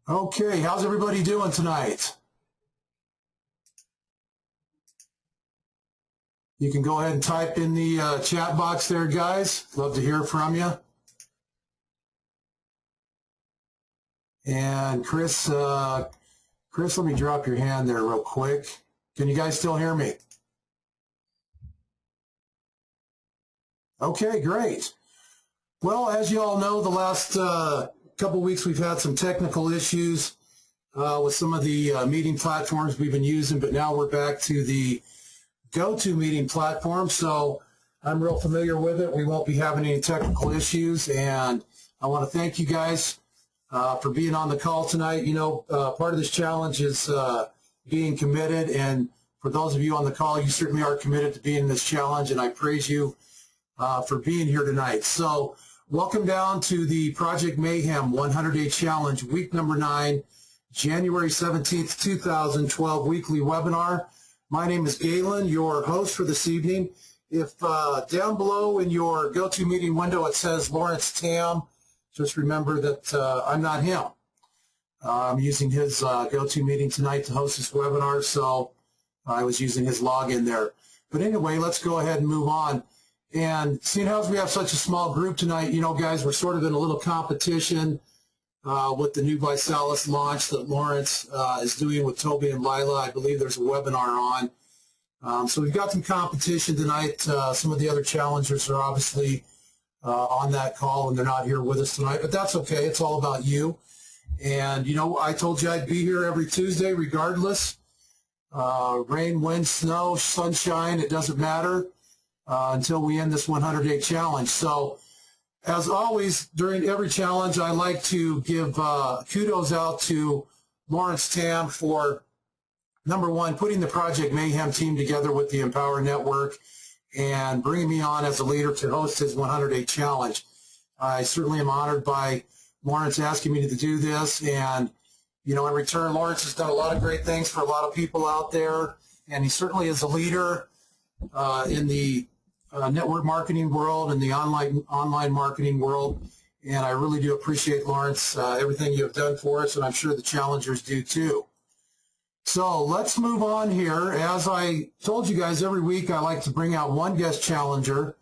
Okay, how's everybody doing tonight? You can go ahead and type in the chat box there, guys. Love to hear from you. And Chris, let me drop your hand there real quick. Can you guys still hear me? Okay, great. Well, as you all know, the last couple weeks we've had some technical issues with some of the meeting platforms we've been using, but now we're back to the GoToMeeting platform, so I'm real familiar with it. We won't be having any technical issues, and I want to thank you guys for being on the call tonight. You know, part of this challenge is being committed, and for those of you on the call, you certainly are committed to being in this challenge, and I praise you for being here tonight. So welcome down to the Project Mayhem 100-Day Challenge, week number 9, January 17th, 2012 weekly webinar. My name is Galen, your host for this evening. If down below in your GoToMeeting window it says Lawrence Tam, just remember that I'm not him. I'm using his GoToMeeting tonight to host this webinar, so I was using his login there. But anyway, let's go ahead and move on. And seeing how we have such a small group tonight, you know, guys, we're sort of in a little competition with the new Visalis launch that Lawrence is doing with Toby and Lila. I believe there's a webinar on. So we've got some competition tonight. Some of the other challengers are obviously on that call, and they're not here with us tonight, but that's okay. It's all about you. And, you know, I told you I'd be here every Tuesday regardless. Rain, wind, snow, sunshine, it doesn't matter until we end this 100-day challenge. So as always, during every challenge, I like to give kudos out to Lawrence Tam for, number one, putting the Project Mayhem team together with the Empower Network and bringing me on as a leader to host his 100-day challenge. I certainly am honored by Lawrence asking me to do this, and, you know, in return, Lawrence has done a lot of great things for a lot of people out there, and he certainly is a leader in the network marketing world and the online marketing world, and I really do appreciate, Lawrence, everything you have done for us, and I'm sure the challengers do too. So let's move on here. As I told you guys, every week I like to bring out one guest challenger,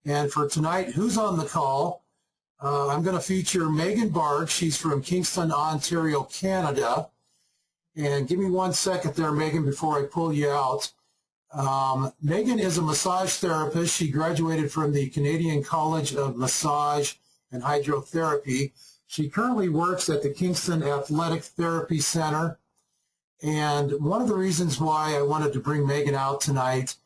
and for tonight, who's on the call? I'm going to feature Megan Baerg. She's from Kingston, Ontario, Canada, and give me 1 second there, Megan, before I pull you out. Megan is a massage therapist. She graduated from the Canadian College of Massage and Hydrotherapy. She currently works at the Kingston Athletic Therapy Center. And one of the reasons why I wanted to bring Megan out tonight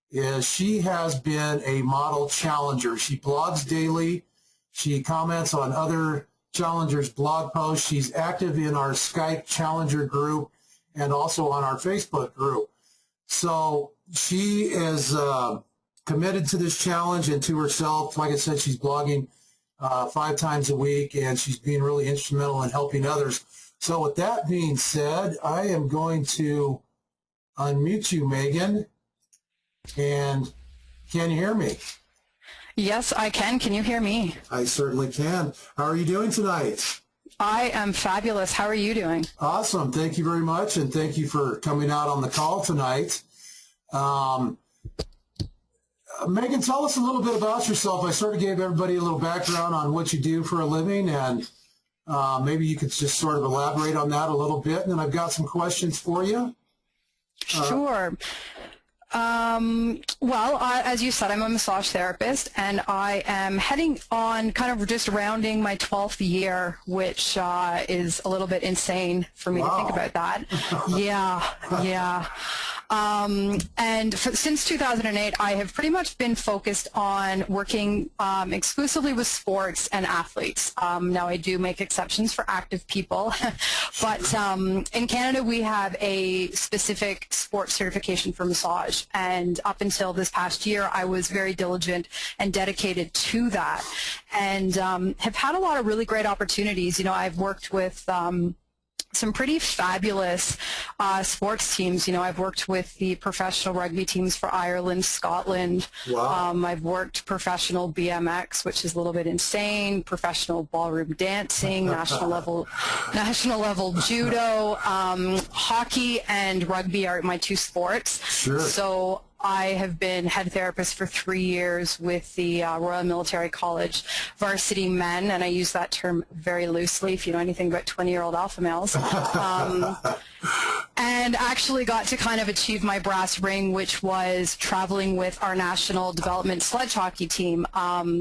is she has been a model challenger. She blogs daily. She comments on other challengers' blog posts. She's active in our Skype challenger group and also on our Facebook group. So she is committed to this challenge and to herself. Like I said, she's blogging 5 times a week, and she's being really instrumental in helping others. So with that being said, I am going to unmute you, Megan. And can you hear me? Yes, I can. Can you hear me? I certainly can. How are you doing tonight? I am fabulous. How are you doing? Awesome. Thank you very much, and thank you for coming out on the call tonight. Megan, tell us a little bit about yourself. I sort of gave everybody a little background on what you do for a living, and maybe you could just sort of elaborate on that a little bit, and then I've got some questions for you. Sure. Well, as you said, I'm a massage therapist, and I am heading on kind of just rounding my 12th year, which is a little bit insane for me to think about that. Yeah. Since 2008, I have pretty much been focused on working exclusively with sports and athletes. Now, I do make exceptions for active people, but in Canada, we have a specific sports certification for massage, and up until this past year, I was very diligent and dedicated to that, and have had a lot of really great opportunities. You know, I've worked with some pretty fabulous sports teams. You know, I've worked with the professional rugby teams for Ireland, Scotland. Wow. I've worked professional BMX, which is a little bit insane, professional ballroom dancing, national level judo. Hockey and rugby are my two sports. Sure. So I have been head therapist for 3 years with the Royal Military College varsity men, and I use that term very loosely if you know anything about 20-year-old alpha males. And actually got to kind of achieve my brass ring, which was traveling with our national development sledge hockey team,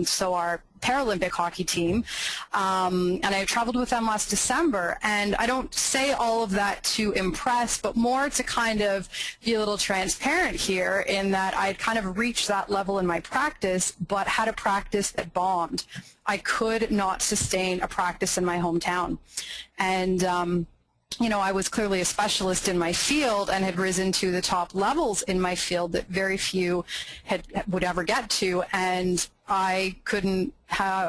so our Paralympic hockey team, and I traveled with them last December. And I don't say all of that to impress, but more to kind of be a little transparent here in that I'd kind of reached that level in my practice, but had a practice that bombed. I could not sustain a practice in my hometown. And you know, I was clearly a specialist in my field and had risen to the top levels in my field that very few would ever get to, and I couldn't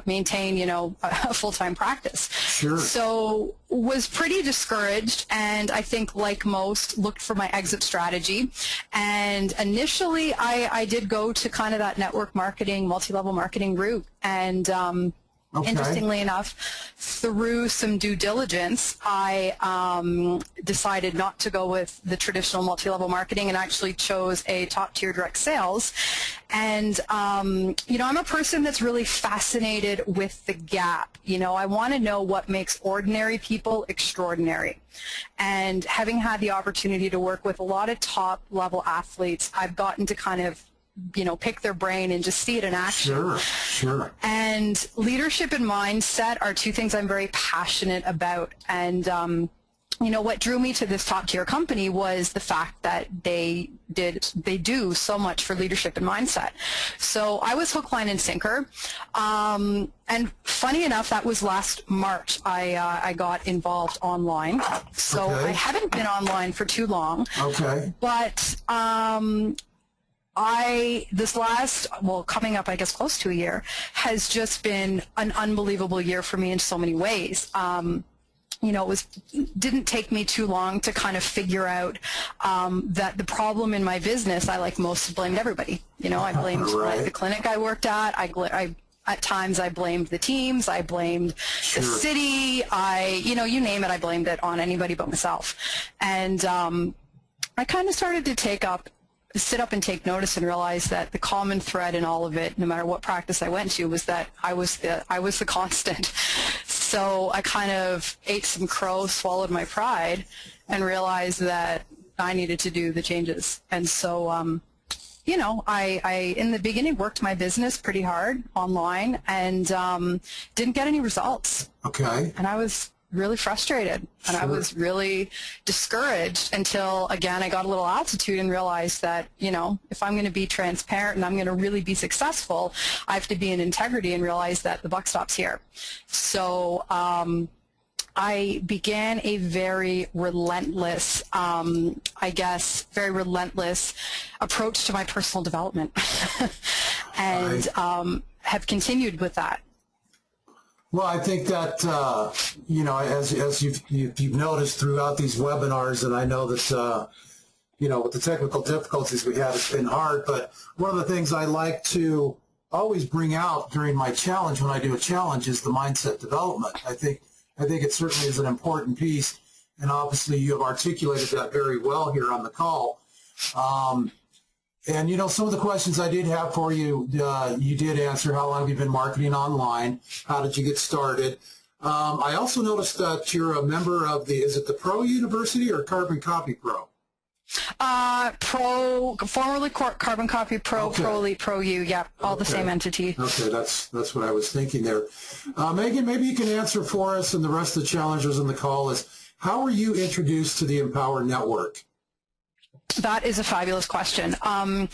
maintain, you know, a full-time practice. Sure. So was pretty discouraged, and I think, like most, looked for my exit strategy. And initially, I did go to kind of that network marketing, multi-level marketing route, and okay. Interestingly enough, through some due diligence, I decided not to go with the traditional multi-level marketing and actually chose a top-tier direct sales. And, you know, I'm a person that's really fascinated with the gap. You know, I want to know what makes ordinary people extraordinary. And having had the opportunity to work with a lot of top-level athletes, I've gotten to kind of, you know, pick their brain and just see it in action. Sure, sure. And leadership and mindset are two things I'm very passionate about. And, you know, what drew me to this top-tier company was the fact that they do so much for leadership and mindset. So I was hook, line, and sinker. And funny enough, that was last March I got involved online. So okay. I haven't been online for too long. Okay. But this last, well, coming up, I guess, close to a year, has just been an unbelievable year for me in so many ways. You know, didn't take me too long to kind of figure out that the problem in my business, I, like most, blamed everybody. You know, I blamed right. the clinic I worked at. At times, I blamed the teams. I blamed sure. the city. You know, you name it, I blamed it on anybody but myself. And I kind of started to sit up and take notice and realize that the common thread in all of it, no matter what practice I went to, was that I was the constant. So I kind of ate some crow, swallowed my pride, and realized that I needed to do the changes. And so, you know, I in the beginning worked my business pretty hard online and didn't get any results. Okay. And I was really frustrated, and sure. I was really discouraged until, again, I got a little altitude and realized that, you know, if I'm going to be transparent and I'm going to really be successful, I have to be in integrity and realize that the buck stops here. So I began a very relentless, very relentless approach to my personal development and have continued with that. Well, I think that, you know, as you've noticed throughout these webinars, and I know that, you know, with the technical difficulties we had, it's been hard, but one of the things I like to always bring out during my challenge, when I do a challenge, is the mindset development. I think it certainly is an important piece, and obviously you have articulated that very well here on the call. And, you know, some of the questions I did have for you, you did answer. How long have you been marketing online? How did you get started? I also noticed that you're a member of is it the Pro University or Carbon Copy Pro? Formerly Carbon Copy Pro, okay. Pro Elite, Pro U, yeah, all okay. The same entity. Okay, that's what I was thinking there. Megan, maybe you can answer for us and the rest of the challengers on the call is, how were you introduced to the Empower Network? That is a fabulous question. I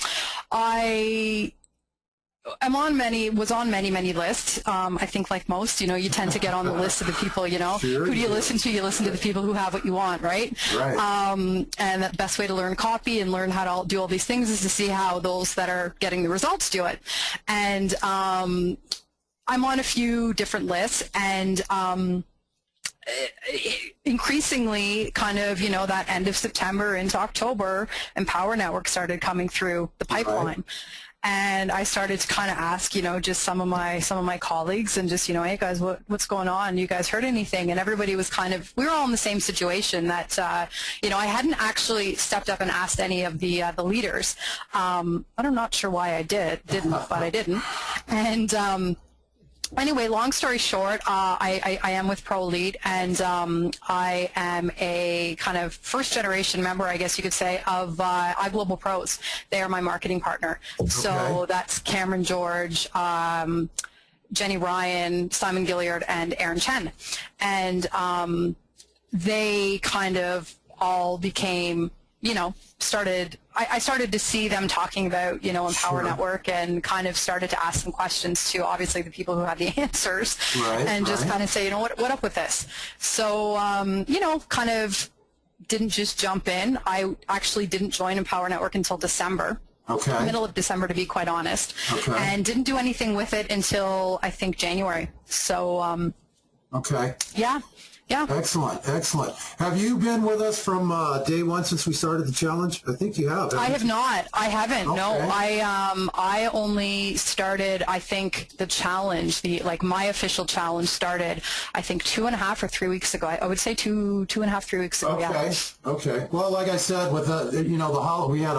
was on many lists. I think, like most, you know, you tend to get on the list of the people, you know, sure, who do you listen to? You listen to the people who have what you want, right? Right. And the best way to learn copy and learn how to do all these things is to see how those that are getting the results do it. And I'm on a few different lists, and increasingly kind of, that end of September into October, Empower Network started coming through the pipeline. Right. And I started to kind of ask, just some of my colleagues and just, hey guys, what's going on? You guys heard anything? And everybody was we were all in the same situation that, I hadn't actually stepped up and asked any of the leaders. I'm not sure why I didn't, but I didn't. And, anyway, long story short, I am with ProLead, and I am a kind of first-generation member, I guess you could say, of iGlobal Pros. They are my marketing partner. Okay. So that's Cameron George, Jenny Ryan, Simon Gilliard, and Aaron Chen. And they kind of all became, I started to see them talking about, Empower Network, and kind of started to ask some questions to, obviously, the people who had the answers, and just kind of say, what up with this? So, kind of didn't just jump in. I actually didn't join Empower Network until December. Okay. Middle of December, to be quite honest. Okay. And didn't do anything with it until, I think, January. So, okay. Yeah. Yeah. Excellent, excellent. Have you been with us from day one since we started the challenge? I think you have. I have not. I haven't. Okay. No, I only started. I think the challenge, my official challenge, started. I think 2.5 or 3 weeks ago. I would say 2.5, 3 weeks ago. Okay. Yeah. Okay. Well, like I said, with the we had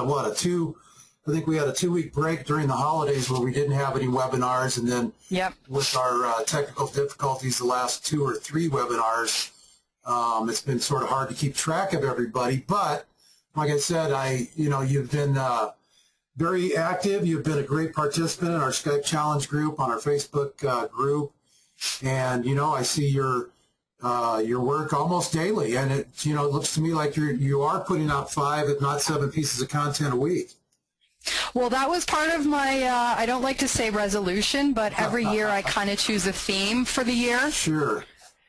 I think we had a 2-week break during the holidays where we didn't have any webinars, and then with our technical difficulties the last 2 or 3 webinars, it's been sort of hard to keep track of everybody. But like I said, you've been very active. You've been a great participant in our Skype challenge group, on our Facebook group, and I see your work almost daily, and it looks to me like you are putting out 5, if not 7 pieces of content a week. Well, that was part of my, I don't like to say resolution, but every year I kind of choose a theme for the year. Sure.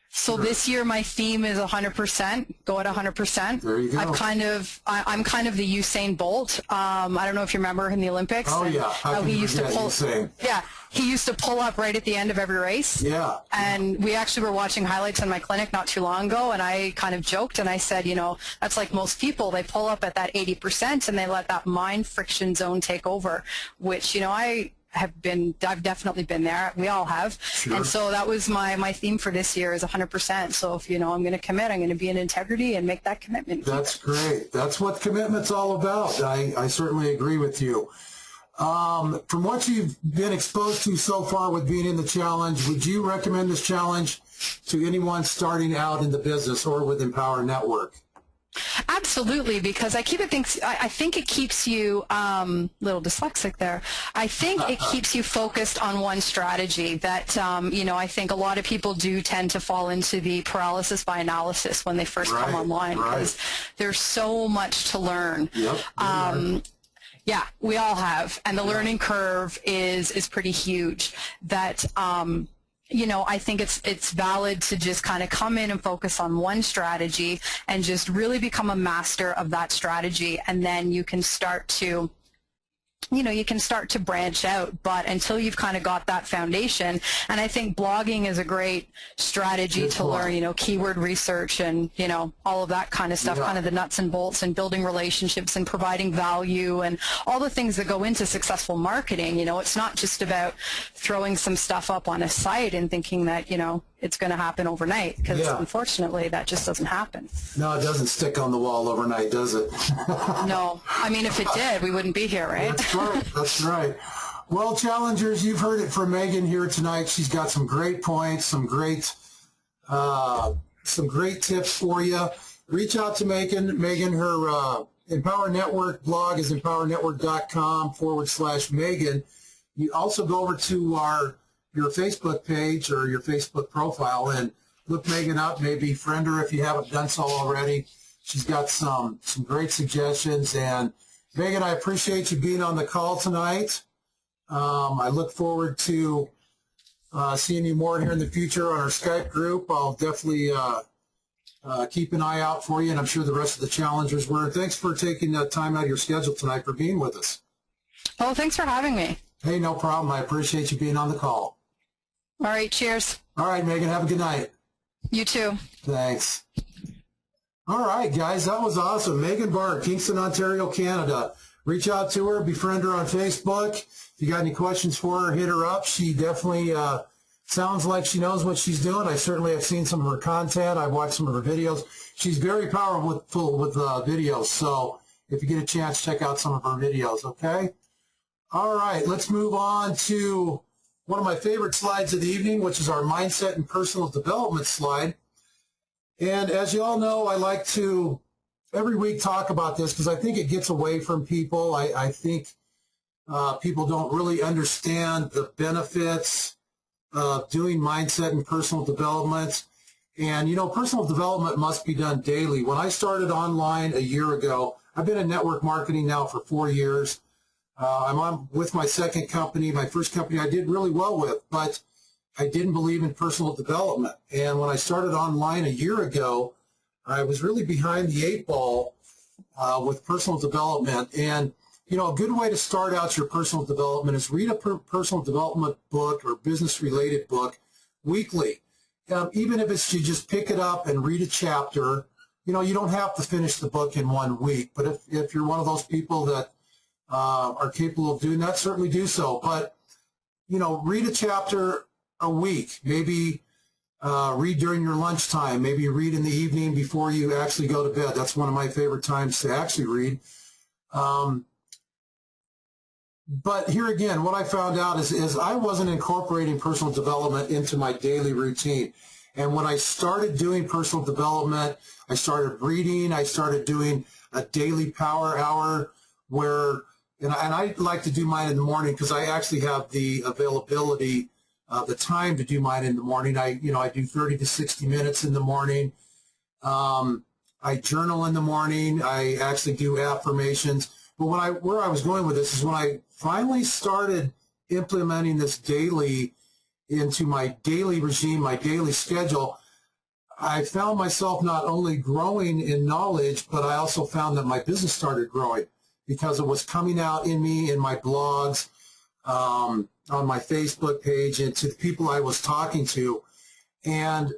So this year my theme is 100%, go at 100%. There you go. I'm kind of the Usain Bolt. I don't know if you remember in the Olympics. Oh, yeah. How he used to pull. Yeah. He used to pull up right at the end of every race. Yeah. And we actually were watching highlights in my clinic not too long ago, and I kind of joked and I said, that's like most people. They pull up at that 80% and they let that mind friction zone take over, which, I've definitely been there. We all have. Sure. And so that was my theme for this year is 100%. So if, I'm going to commit, I'm going to be in integrity and make that commitment. That's great. That's what commitment's all about. I certainly agree with you. From what you've been exposed to so far with being in the challenge, would you recommend this challenge to anyone starting out in the business or with Empower Network? Absolutely, because I think it keeps you little dyslexic there. I think it keeps you focused on one strategy that I think a lot of people do tend to fall into the paralysis by analysis when they first come online, because there's so much to learn. Yep. Yeah, we all have, and the learning curve is pretty huge. That I think it's valid to just kind of come in and focus on one strategy and just really become a master of that strategy, and then you can start to branch out, but until you've kind of got that foundation. And I think blogging is a great strategy to learn, keyword research and, all of that kind of stuff, kind of the nuts and bolts, and building relationships and providing value and all the things that go into successful marketing. It's not just about throwing some stuff up on a site and thinking that, it's going to happen overnight, because unfortunately that just doesn't happen. No, it doesn't stick on the wall overnight, does it? No. I mean, if it did, we wouldn't be here, right? That's right. That's right. Well, challengers, you've heard it from Megan here tonight. She's got some great points, some great tips for you. Reach out to Megan. Megan, her Empower Network blog is empowernetwork.com/Megan. You also go over to your Facebook page or your Facebook profile and look Megan up, maybe friend her if you haven't done so already. She's got some great suggestions. And Megan, I appreciate you being on the call tonight. I look forward to seeing you more here in the future on our Skype group. I'll definitely keep an eye out for you, and I'm sure the rest of the challengers were. Thanks for taking time out of your schedule tonight for being with us. Oh, thanks for having me. Hey, no problem. I appreciate you being on the call. All right, cheers. All right, Megan, have a good night. You too. Thanks. All right, guys, that was awesome. Megan Baerg, Kingston, Ontario, Canada. Reach out to her, befriend her on Facebook. If you got any questions for her, hit her up. She definitely sounds like she knows what she's doing. I certainly have seen some of her content. I've watched some of her videos. She's very powerful with videos, so if you get a chance, check out some of her videos, okay? All right, let's move on to one of my favorite slides of the evening, which is our mindset and personal development slide. And as you all know, I like to every week talk about this because I think it gets away from people. I think people don't really understand the benefits of doing mindset and personal development. And, you know, personal development must be done daily. When I started online a year ago, I've been in network marketing now for 4 years. I'm on with my second company. My first company I did really well with, but I didn't believe in personal development. And when I started online a year ago, I was really behind the 8 ball with personal development. And, you know, a good way to start out your personal development is read a personal development book or business-related book weekly. Even if it's you just pick it up and read a chapter, you know, you don't have to finish the book in 1 week. But if you're one of those people that are capable of doing that, certainly do so. But, you know, read a chapter a week. Maybe read during your lunchtime. Maybe read in the evening before you actually go to bed. That's one of my favorite times to actually read. But here again, what I found out is I wasn't incorporating personal development into my daily routine. And when I started doing personal development, I started reading, I started doing a daily power hour where, and I like to do mine in the morning because I actually have the availability, the time to do mine in the morning. I do 30 to 60 minutes in the morning. I journal in the morning. I actually do affirmations. But where I was going with this is when I finally started implementing this daily into my daily regime, my daily schedule, I found myself not only growing in knowledge, but I also found that my business started growing because it was coming out in me, in my blogs, on my Facebook page, and to the people I was talking to. And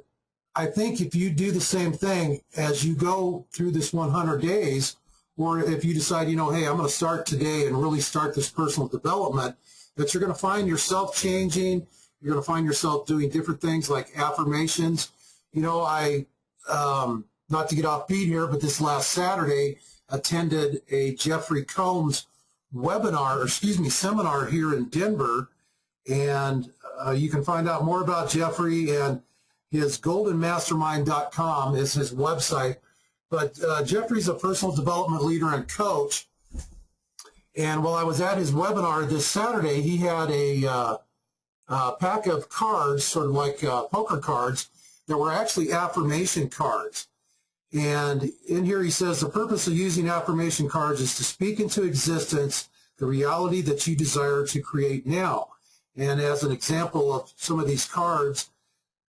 I think if you do the same thing as you go through this 100 days, or if you decide, you know, hey, I'm going to start today and really start this personal development, that you're going to find yourself changing. You're going to find yourself doing different things like affirmations. You know, I, not to get off beat here, but this last Saturday attended a Jeffrey Combs seminar here in Denver. And you can find out more about Jeffrey, and his goldenmastermind.com is his website. But Jeffrey's a personal development leader and coach. And while I was at his webinar this Saturday, he had a pack of cards, sort of like poker cards, that were actually affirmation cards. And in here he says, the purpose of using affirmation cards is to speak into existence the reality that you desire to create now. And as an example of some of these cards,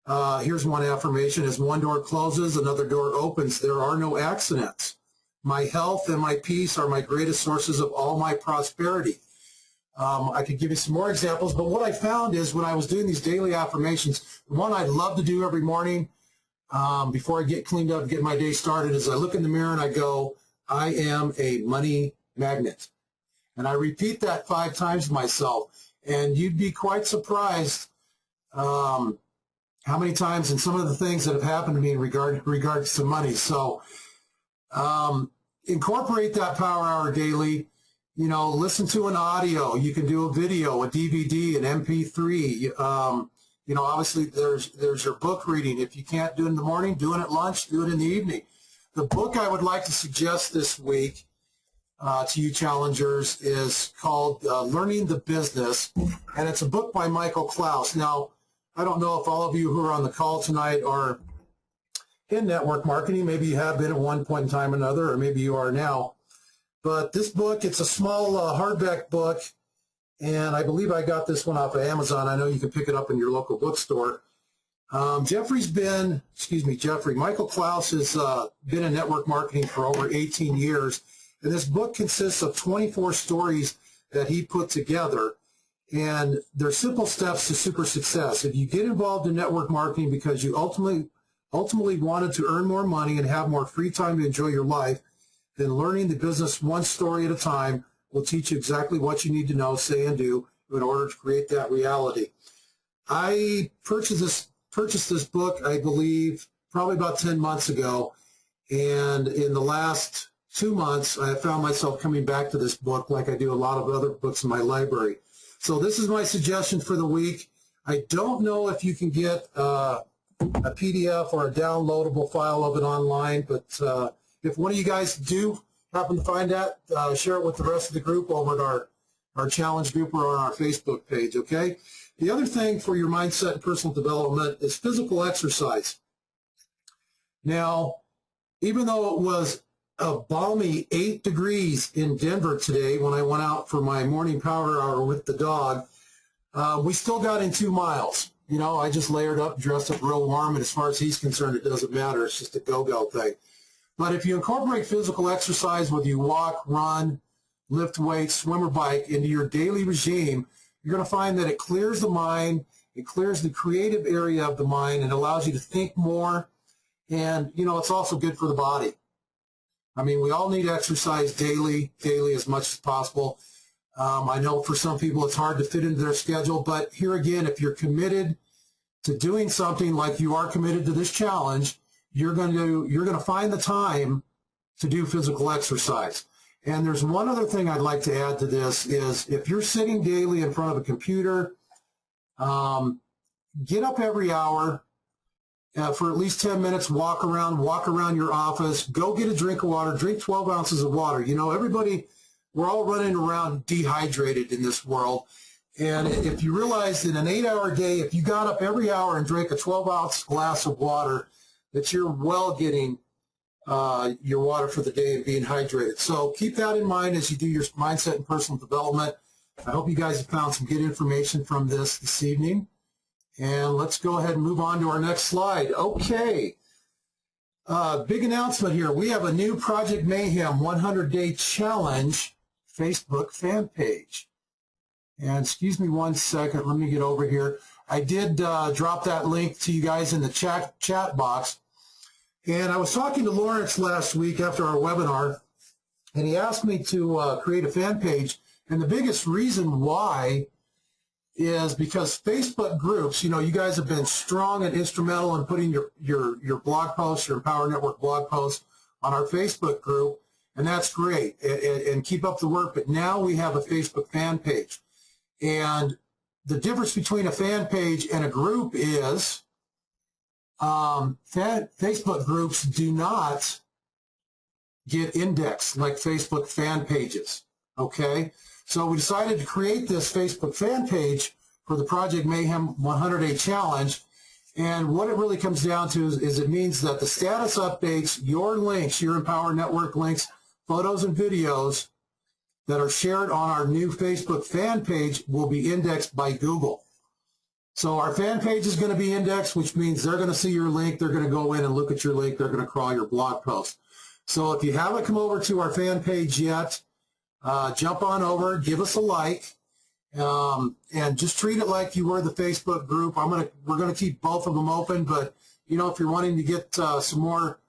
here's one affirmation. As one door closes, another door opens. There are no accidents. My health and my peace are my greatest sources of all my prosperity. I could give you some more examples, but what I found is when I was doing these daily affirmations, the one I'd love to do every morning before I get cleaned up and get my day started is I look in the mirror and I go, I am a money magnet. And I repeat that 5 times to myself. And you'd be quite surprised how many times and some of the things that have happened to me in regards to money. So incorporate that power hour daily. You know, listen to an audio. You can do a video, a DVD, an MP3. You know, obviously there's your book reading. If you can't do it in the morning, do it at lunch, do it in the evening. The book I would like to suggest this week to you challengers is called Learning the Business, and it's a book by Michael Klaus. Now, I don't know if all of you who are on the call tonight are in network marketing. Maybe you have been at one point in time or another, or maybe you are now. But this book, it's a small hardback book, and I believe I got this one off of Amazon. I know you can pick it up in your local bookstore. Michael Klaus has been in network marketing for over 18 years, and this book consists of 24 stories that he put together, and they're simple steps to super success. If you get involved in network marketing because you ultimately ultimately wanted to earn more money and have more free time to enjoy your life, then learning the business one story at a time will teach you exactly what you need to know, say, and do in order to create that reality. I purchased this book, I believe, probably about 10 months ago, and in the last 2 months, I have found myself coming back to this book like I do a lot of other books in my library. So this is my suggestion for the week. I don't know if you can get a PDF or a downloadable file of it online, but if one of you guys do happen to find that, share it with the rest of the group over at our challenge group or on our Facebook page, okay? The other thing for your mindset and personal development is physical exercise. Now, even though it was a balmy 8 degrees in Denver today when I went out for my morning power hour with the dog, we still got in 2 miles. You know, I just layered up, dressed up real warm, and as far as he's concerned, it doesn't matter. It's just a go-go thing. But if you incorporate physical exercise, whether you walk, run, lift weights, swim, or bike, into your daily regime, you're going to find that it clears the mind, it clears the creative area of the mind, and allows you to think more. And, you know, it's also good for the body. I mean, we all need exercise daily as much as possible. I know for some people it's hard to fit into their schedule, but here again, if you're committed to doing something like you are committed to this challenge, you're going to find the time to do physical exercise. And there's one other thing I'd like to add to this is if you're sitting daily in front of a computer, get up every hour for at least 10 minutes, walk around your office, go get a drink of water, drink 12 ounces of water. You know, everybody, we're all running around dehydrated in this world. And if you realize that an 8-hour day, if you got up every hour and drank a 12-ounce glass of water, that you're well getting your water for the day and being hydrated. So keep that in mind as you do your mindset and personal development. I hope you guys have found some good information from this evening. And let's go ahead and move on to our next slide. Okay. Big announcement here. We have a new Project Mayhem 100-Day Challenge Facebook fan page. And excuse me one second. Let me get over here. I did drop that link to you guys in the chat box. And I was talking to Lawrence last week after our webinar, and he asked me to create a fan page. And the biggest reason why is because Facebook groups, you know, you guys have been strong and instrumental in putting your blog posts, your Empower Network blog posts on our Facebook group, and that's great, and keep up the work. But now we have a Facebook fan page. And the difference between a fan page and a group is Facebook groups do not get indexed like Facebook fan pages, okay? So we decided to create this Facebook fan page for the Project Mayhem 100-Day Challenge. And what it really comes down to is it means that the status updates, your links, your Empower Network links, photos and videos that are shared on our new Facebook fan page will be indexed by Google. So our fan page is going to be indexed, which means they're going to see your link. They're going to go in and look at your link. They're going to crawl your blog post. So if you haven't come over to our fan page yet, jump on over, give us a like, and just treat it like you were the Facebook group. We're going to keep both of them open, but you know, if you're wanting to get some more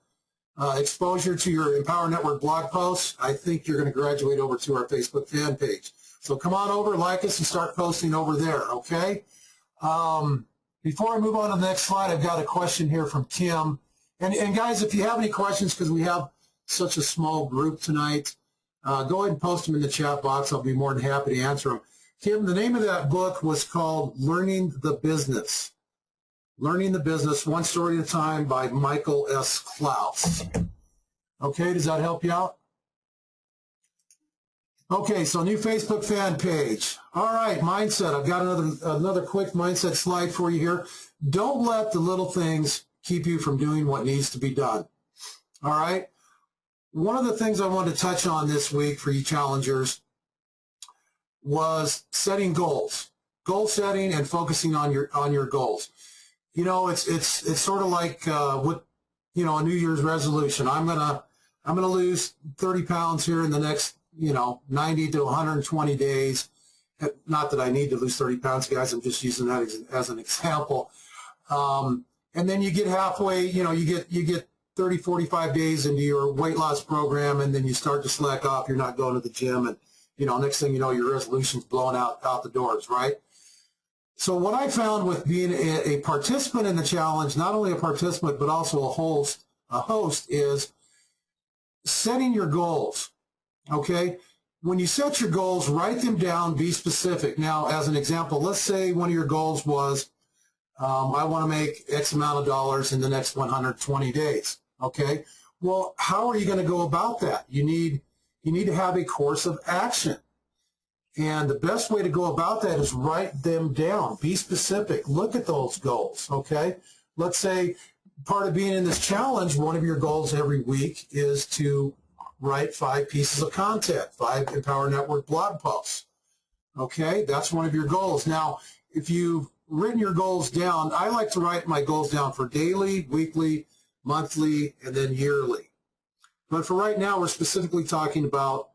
exposure to your Empower Network blog posts, I think you're going to graduate over to our Facebook fan page. So come on over, like us, and start posting over there, okay? Before I move on to the next slide, I've got a question here from Tim. And guys, if you have any questions, because we have such a small group tonight, go ahead and post them in the chat box. I'll be more than happy to answer them. Tim, the name of that book was called Learning the Business. Learning the Business, One Story at a Time by Michael S. Klaus. Okay, does that help you out? Okay, so new Facebook fan page. All right, mindset. I've got another quick mindset slide for you here. Don't let the little things keep you from doing what needs to be done. All right? One of the things I wanted to touch on this week for you challengers was setting goals. Goal setting and focusing on your goals. You know, it's sort of like with, you know, a New Year's resolution. I'm gonna lose 30 pounds here in the next, you know, 90 to 120 days. Not that I need to lose 30 pounds, guys. I'm just using that as an example. and then you get halfway, you get 30, 45 days into your weight loss program, and then you start to slack off. You're not going to the gym, and next thing you know, your resolution's blowing out the doors, right? So what I found with being a participant in the challenge, not only a participant but also a host, is setting your goals. Okay, when you set your goals, write them down, be specific. Now, as an example, let's say one of your goals was, I want to make X amount of dollars in the next 120 days. Okay, well, how are you going to go about that? You need to have a course of action. And the best way to go about that is write them down. Be specific. Look at those goals, okay? Let's say part of being in this challenge, one of your goals every week is to write 5 pieces of content, 5 Empower Network blog posts, okay? That's one of your goals. Now, if you've written your goals down, I like to write my goals down for daily, weekly, monthly, and then yearly. But for right now, we're specifically talking about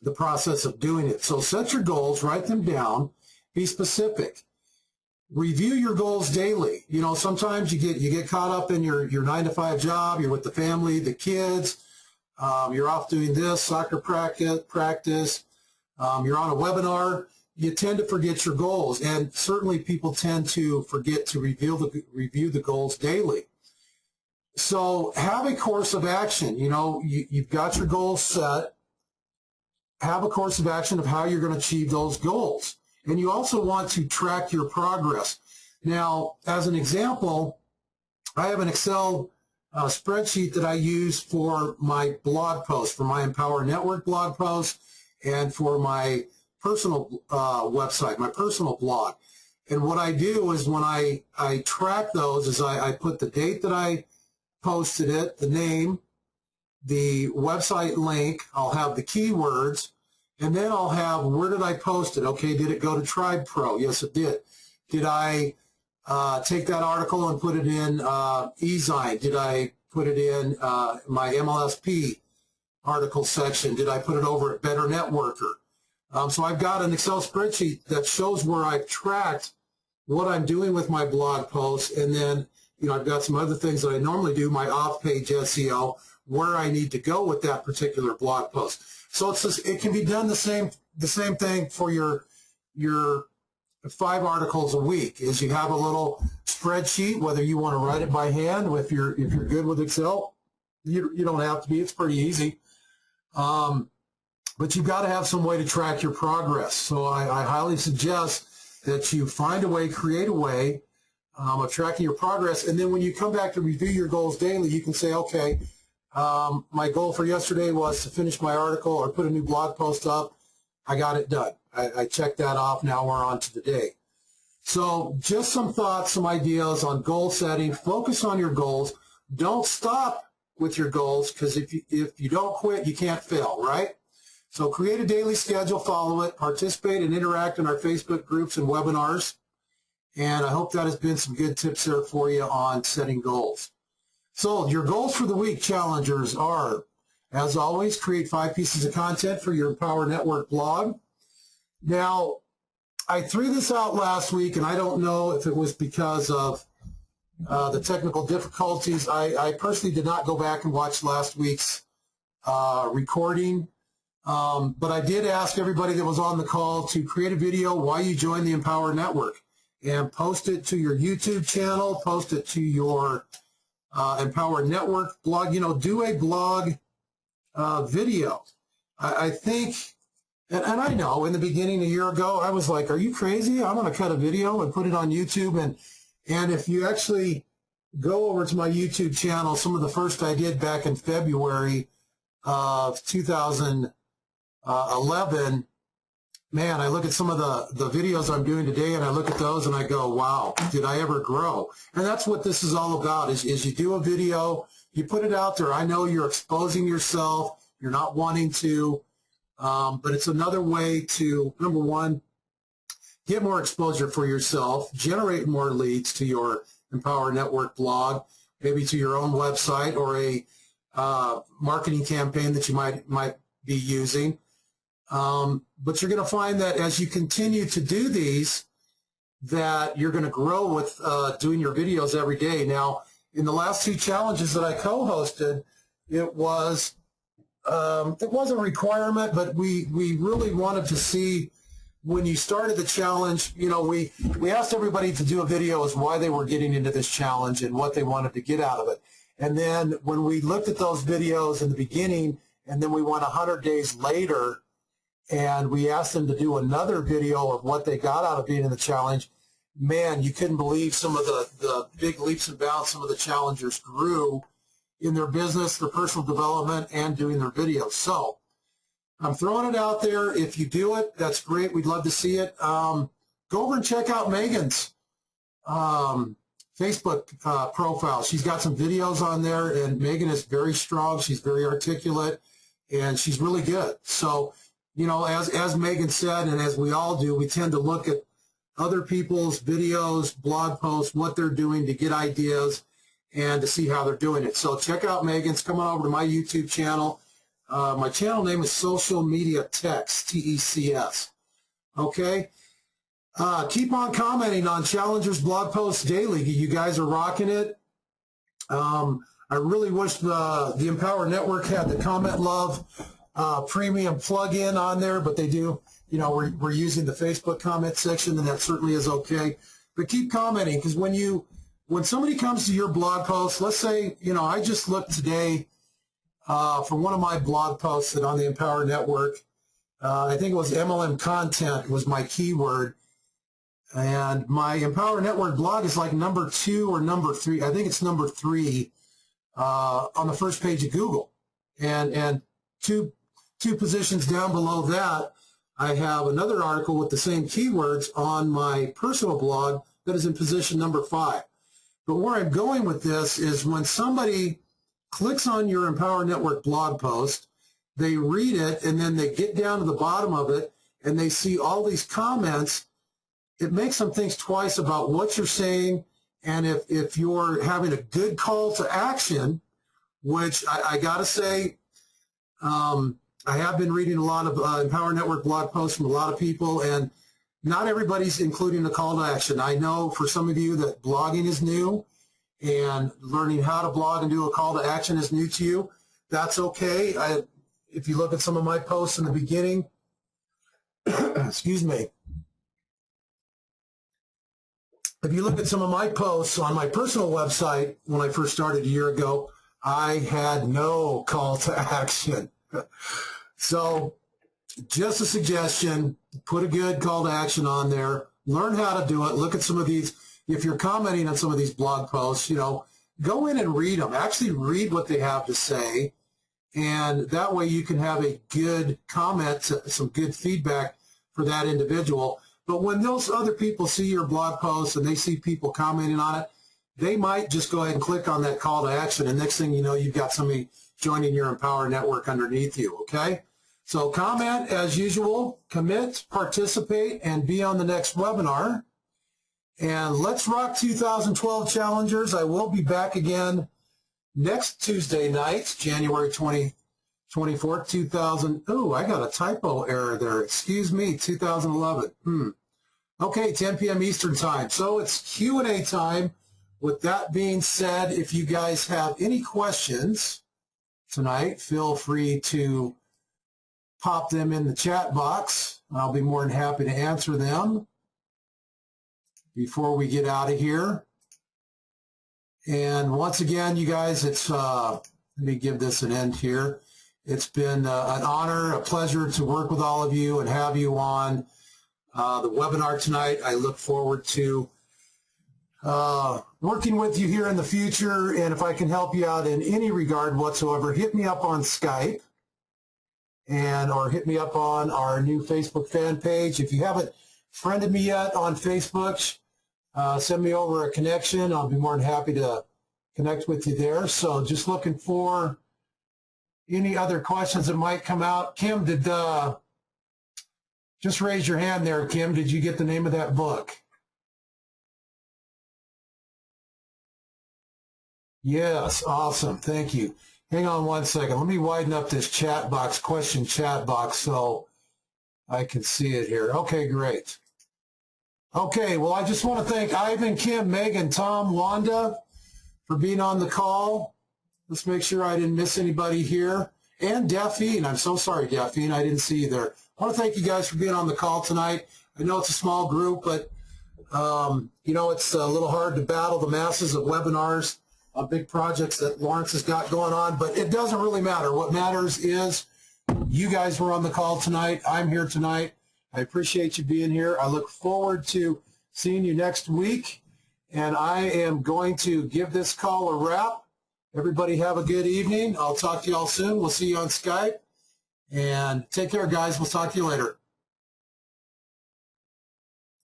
the process of doing it. So set your goals, write them down, be specific. Review your goals daily. Sometimes you get caught up in your 9-to-5 job, you're with the family, the kids, you're off doing this, soccer practice, you're on a webinar. You tend to forget your goals, and certainly people tend to forget to review the goals daily. So have a course of action. You've got your goals set. Have a course of action of how you're going to achieve those goals. And you also want to track your progress. Now, as an example, I have an Excel spreadsheet that I use for my blog posts, for my Empower Network blog posts, and for my personal website, my personal blog. And what I do is when I track those is I put the date that I posted it, the name, the website link, I'll have the keywords, and then I'll have where did I post it? Okay, did it go to Tribe Pro? Yes, it did. Did I take that article and put it in eZine? Did I put it in my MLSP article section? Did I put it over at Better Networker? So I've got an Excel spreadsheet that shows where I've tracked what I'm doing with my blog posts, and then I've got some other things that I normally do, my off-page SEO, where I need to go with that particular blog post. So it can be done the same thing for your 5 articles a week. Is you have a little spreadsheet, whether you want to write it by hand. If you're good with Excel, you don't have to be. It's pretty easy. But you've got to have some way to track your progress. So I highly suggest that you find a way, create a way of tracking your progress. And then when you come back to review your goals daily, you can say, okay, my goal for yesterday was to finish my article or put a new blog post up. I got it done. I checked that off. Now we're on to the day. So just some thoughts, some ideas on goal setting. Focus on your goals. Don't stop with your goals, because if you don't quit, you can't fail, right? So create a daily schedule, follow it, participate and interact in our Facebook groups and webinars. And I hope that has been some good tips there for you on setting goals. So your goals for the week, challengers, are, as always, create 5 pieces of content for your Empower Network blog. Now, I threw this out last week, and I don't know if it was because of the technical difficulties. I personally did not go back and watch last week's recording, but I did ask everybody that was on the call to create a video why you joined the Empower Network and post it to your YouTube channel, post it to your Empower Network blog. Do a blog video. I think, and I know in the beginning a year ago, I was like, are you crazy? I'm going to cut a video and put it on YouTube. And if you actually go over to my YouTube channel, some of the first I did back in February of 2011, man, I look at some of the videos I'm doing today, and I look at those and I go, wow, did I ever grow? And that's what this is all about, is you do a video, you put it out there. I know you're exposing yourself. You're not wanting to, but it's another way to, number one, get more exposure for yourself, generate more leads to your Empower Network blog, maybe to your own website or a marketing campaign that you might be using. But you're going to find that as you continue to do these, that you're going to grow with doing your videos every day. Now, in the last 2 challenges that I co-hosted, it was a requirement, but we really wanted to see, when you started the challenge, you know, we asked everybody to do a video as why they were getting into this challenge and what they wanted to get out of it. And then when we looked at those videos in the beginning, and then we went 100 days later, and we asked them to do another video of what they got out of being in the challenge, man, you couldn't believe some of the big leaps and bounds some of the challengers grew in their business, their personal development, and doing their videos. So I'm throwing it out there. If you do it, that's great. We'd love to see it. Go over and check out Megan's Facebook profile. She's got some videos on there, and Magen is very strong. She's very articulate, and she's really good. So, you know, as Magen said, and as we all do, we tend to look at other people's videos, blog posts, what they're doing to get ideas and to see how they're doing it. So check out Megan's. Come on over to my YouTube channel. My channel name is Social Media Tex, T-E-C-S. Okay? Keep on commenting on Challengers blog posts daily. You guys are rocking it. I really wish the Empower Network had the Comment Love premium plug-in on there, but they do. You know, we're using the Facebook comment section, and that certainly is okay. But keep commenting, because when somebody comes to your blog post, let's say, you know, I just looked today for one of my blog posts that on the Empower Network, I think it was MLM content was my keyword, and my Empower Network blog is like number 2 or number 3. I think it's number 3 on the first page of Google, and two positions down below that, I have another article with the same keywords on my personal blog that is in position number 5. But where I'm going with this is when somebody clicks on your Empower Network blog post, they read it, and then they get down to the bottom of it, and they see all these comments. It makes them think twice about what you're saying, and if you're having a good call to action, which I got to say, I have been reading a lot of Empower Network blog posts from a lot of people, and not everybody's including a call to action. I know for some of you that blogging is new, and learning how to blog and do a call to action is new to you. That's okay. If you look at some of my posts in the beginning, excuse me. If you look at some of my posts on my personal website when I first started a year ago, I had no call to action. So just a suggestion, put a good call to action on there. Learn how to do it. Look at some of these. If you're commenting on some of these blog posts, you know, go in and read them. Actually read what they have to say. And that way you can have a good comment, some good feedback for that individual. But when those other people see your blog posts and they see people commenting on it, they might just go ahead and click on that call to action. And next thing you know, you've got somebody joining your Empower Network underneath you, okay? So comment as usual, commit, participate, and be on the next webinar. And let's rock 2012 challengers. I will be back again next Tuesday night, January 24th, 2000. Oh, I got a typo error there. Excuse me, 2011. Okay, 10 p.m. Eastern time. So it's Q&A time. With that being said, if you guys have any questions tonight, feel free to pop them in the chat box. I'll be more than happy to answer them before we get out of here. And once again, you guys, it's let me give this an end here. It's been an honor, a pleasure to work with all of you and have you on the webinar tonight. I look forward to working with you here in the future, and if I can help you out in any regard whatsoever, hit me up on Skype or hit me up on our new Facebook fan page. If you haven't friended me yet on Facebook, send me over a connection. I'll be more than happy to connect with you there. So just looking for any other questions that might come out. Kim, just raise your hand there, Kim. Did you get the name of that book? Yes, awesome. Thank you. Hang on one second. Let me widen up this chat box, question chat box, so I can see it here. Okay, great. Okay, well, I just want to thank Ivan, Kim, Megan, Tom, Wanda for being on the call. Let's make sure I didn't miss anybody here. And Daphne, I'm so sorry, Daphne, I didn't see you there. I want to thank you guys for being on the call tonight. I know it's a small group, but, you know, it's a little hard to battle the masses of webinars on big projects that Lawrence has got going on, but it doesn't really matter. What matters is you guys were on the call tonight. I'm here tonight. I appreciate you being here. I look forward to seeing you next week, and I am going to give this call a wrap. Everybody have a good evening. I'll talk to you all soon. We'll see you on Skype, and take care, guys. We'll talk to you later.